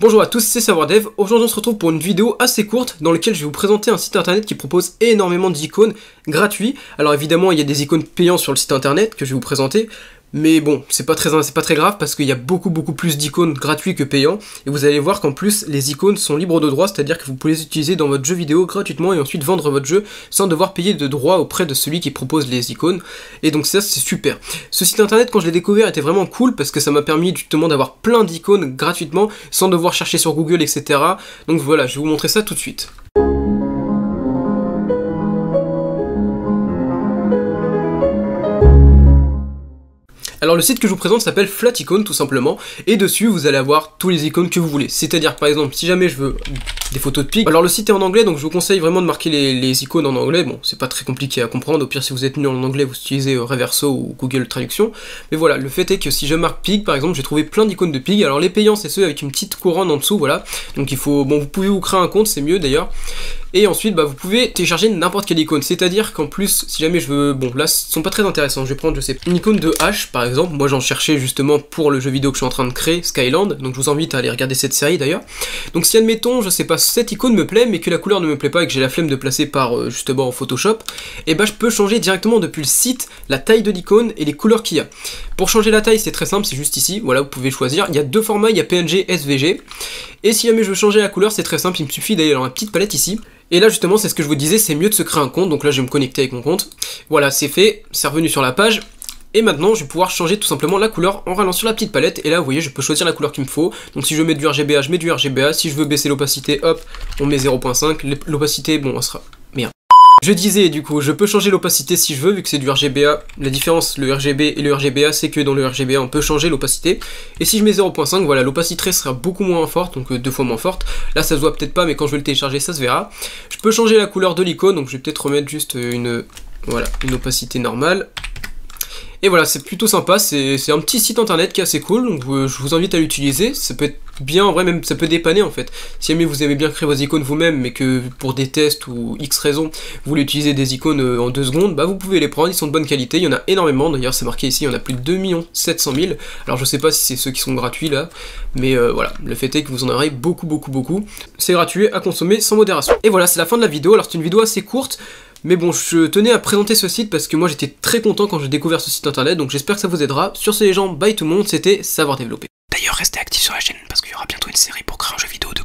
Bonjour à tous, c'est SavorDev. Aujourd'hui on se retrouve pour une vidéo assez courte dans laquelle je vais vous présenter un site internet qui propose énormément d'icônes gratuits. Alors évidemment il y a des icônes payantes sur le site internet que je vais vous présenter, mais bon, c'est pas très grave parce qu'il y a beaucoup plus d'icônes gratuits que payants, et vous allez voir qu'en plus les icônes sont libres de droit, c'est-à-dire que vous pouvez les utiliser dans votre jeu vidéo gratuitement et ensuite vendre votre jeu sans devoir payer de droits auprès de celui qui propose les icônes, et donc ça c'est super. Ce site internet, quand je l'ai découvert, était vraiment cool parce que ça m'a permis justement d'avoir plein d'icônes gratuitement sans devoir chercher sur Google, etc. Donc voilà, je vais vous montrer ça tout de suite. Alors le site que je vous présente s'appelle Flaticon tout simplement, et dessus vous allez avoir tous les icônes que vous voulez. C'est-à-dire par exemple si jamais je veux des photos de pig, alors le site est en anglais donc je vous conseille vraiment de marquer les icônes en anglais. Bon, c'est pas très compliqué à comprendre, au pire si vous êtes nul en anglais vous utilisez Reverso ou Google Traduction. Mais voilà, le fait est que si je marque pig par exemple, j'ai trouvé plein d'icônes de pig. Alors les payants c'est ceux avec une petite couronne en dessous, voilà. Donc il faut, bon, vous pouvez vous créer un compte, c'est mieux d'ailleurs. Et ensuite, vous pouvez télécharger n'importe quelle icône, c'est-à-dire qu'en plus, si jamais je veux... Bon, là, ce sont pas très intéressants, je vais prendre, je sais, une icône de H, par exemple, moi j'en cherchais justement pour le jeu vidéo que je suis en train de créer, Skyland, donc je vous invite à aller regarder cette série d'ailleurs. Donc si, admettons, je sais pas, cette icône me plaît, mais que la couleur ne me plaît pas et que j'ai la flemme de placer par, justement, en Photoshop, et je peux changer directement depuis le site la taille de l'icône et les couleurs qu'il y a. Pour changer la taille, c'est très simple, c'est juste ici, voilà, vous pouvez choisir, il y a deux formats, il y a PNG, SVG, et si jamais je veux changer la couleur, c'est très simple, il me suffit d'aller dans la petite palette ici. Et là justement c'est ce que je vous disais, c'est mieux de se créer un compte, donc là je vais me connecter avec mon compte. Voilà, c'est fait, c'est revenu sur la page. Et maintenant je vais pouvoir changer tout simplement la couleur en rallant sur la petite palette, et là vous voyez je peux choisir la couleur qu'il me faut. Donc si je veux mettre du RGBA, je mets du RGBA, si je veux baisser l'opacité, hop, on met 0.5, l'opacité, bon, on sera... Merde. Je disais du coup, je peux changer l'opacité si je veux, vu que c'est du RGBA. La différence, le RGB et le RGBA, c'est que dans le RGBA, on peut changer l'opacité. Et si je mets 0.5, voilà, l'opacité sera beaucoup moins forte, donc 2 fois moins forte. Là, ça se voit peut-être pas, mais quand je vais le télécharger, ça se verra. Je peux changer la couleur de l'icône, donc je vais peut-être remettre juste une opacité normale. Et voilà, c'est plutôt sympa, c'est un petit site internet qui est assez cool, donc je vous invite à l'utiliser. Ça peut être bien, en vrai, même ça peut dépanner en fait. Si jamais vous aimez bien créer vos icônes vous-même, mais que pour des tests ou X raisons, vous voulez utiliser des icônes en 2 secondes, vous pouvez les prendre, ils sont de bonne qualité, il y en a énormément, d'ailleurs c'est marqué ici, il y en a plus de 2 700 000. Alors je sais pas si c'est ceux qui sont gratuits là, mais voilà, le fait est que vous en aurez beaucoup. C'est gratuit à consommer sans modération. Et voilà, c'est la fin de la vidéo, alors c'est une vidéo assez courte, mais bon, je tenais à présenter ce site parce que moi j'étais très content quand j'ai découvert ce site internet, donc j'espère que ça vous aidera. Sur ce les gens, bye tout le monde, c'était Savoir Développer. D'ailleurs restez actifs sur la chaîne parce qu'il y aura bientôt une série pour créer un jeu vidéo de